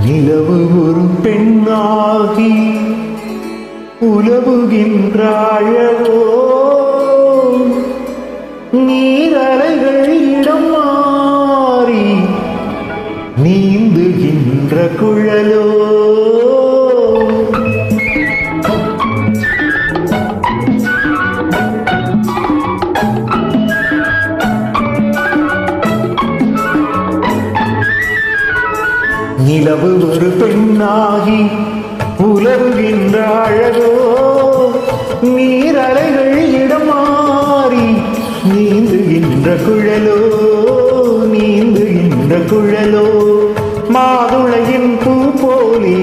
நிலவு ஒரு பெண்ணாகி உலவுகின்ற அழகோ, நீரலைகள் இடம் மாறி நீந்துகின்ற குழலோ. நிலவு ஒரு பெண்ணாகி உலவுகின்ற அழகோ, நீரலைகள் இடம் மாறி நீந்துகின்ற குழலோ, நீந்துகின்ற குழலோ. மாதுளையின் பூ போலே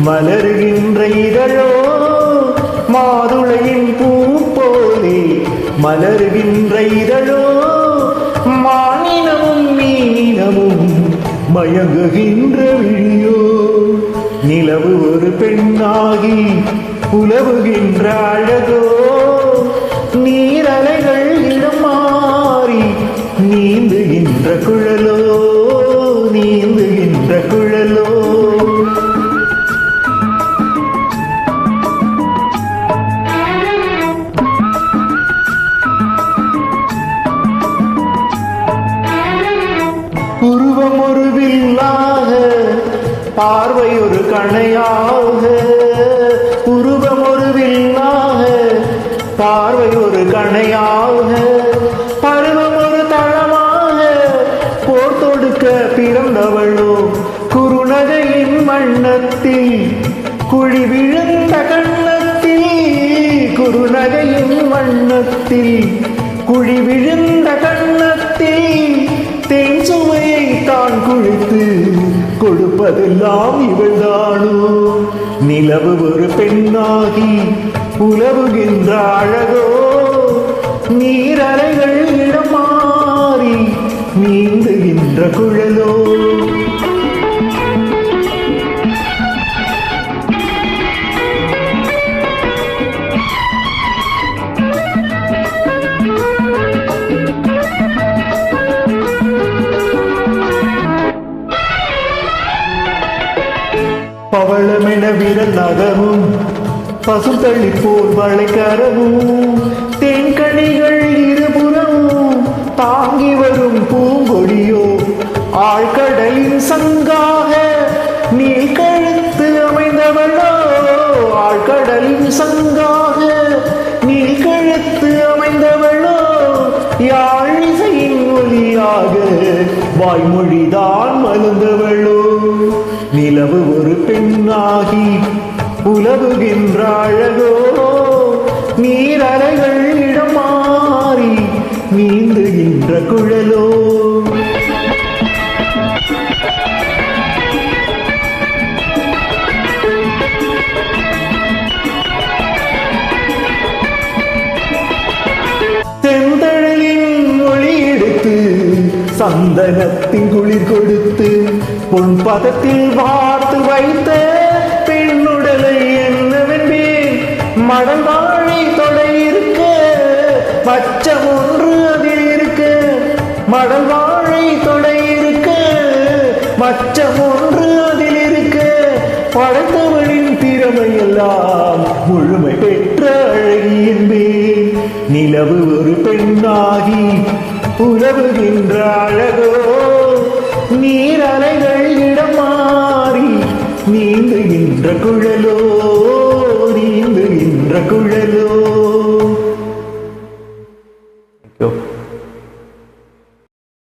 மலர்கின்ற இதழோ, மாதுளையின் பூ போலே மலர்கின்ற இதழோ. மானினமும் மீனினமும் மயங்குகின்ற விழியோ. நிலவு ஒரு பெண்ணாகி உலவுகின்ற அழகோ, நீரலைகள் இடம் மாறி நீந்துகின்ற குழலோ, நீந்துகின்ற குழலோ. உருவம் ஒரு வில்லாக, பார்வை ஒரு கணையாக. உருவம் ஒரு வில்லாக, பார்வை ஒரு கணையாக. பருவம் ஒரு தளமாக, போர் தொடுக்க பிறந்தவளோ. குறுநகையின் வண்ணத்தில் குழி விழுந்த கண்ணத்தில், குறுநகையின் வண்ணத்தில் குழி விழுந்த கண்ணத்தில் தேன் சுவையை தான் குளித்து கொடுப்பதெல்லாம் இவள்தானோ. நிலவு ஒரு பெண்ணாகி உலவுகின்ற அழகோ, நீரலைகள் இடம் மாறி நீந்துகின்ற குழலோ. பவளமென விரல் நகமும் பசுத்தள்ளி போல் வளைக்கரவும், தேன்கனிகள் இருபுறமும் தாங்கி வரும் பூங்கொடியோ. ஆழ்கடலின் சங்காக நீள் கழுத்து அமைந்தவளோ, ஆழ்கடலின் சங்காக நீள் கழுத்து அமைந்தவளோ. யாழிசையின் ஒலியாக வாய்மொழிதான் மலர்ந்தவளோ. நிலவு ஒரு பெண்ணாகி உலவுகின்ற அழகோ, நீரலைகள் இடம் மாறி நீந்துகின்ற குழலோ. செந்தழலின் மொழி எடுத்து சந்தனத்தின் குளிர் கொடுத்து பொன் பதத்தில் வார்த்து வைத்த பெண்ணுடலை என்னவென்பேன். மடல் வாழை தொடை இருக்க பச்சம் ஒன்று அதில் இருக்க, மடல் வாழை தொடை இருக்க மச்சம் ஒன்று அதில் இருக்க. படைத்தவளின் திறமையெல்லாம் முழுமை பெற்ற அழகி என்பேன். நிலவு ஒரு பெண்ணாகி உலவுகின்ற அழகோ, நீரலைகள் இடம் மாறி நீந்துகின்ற குழலோ, நீந்துகின்ற குழலோ.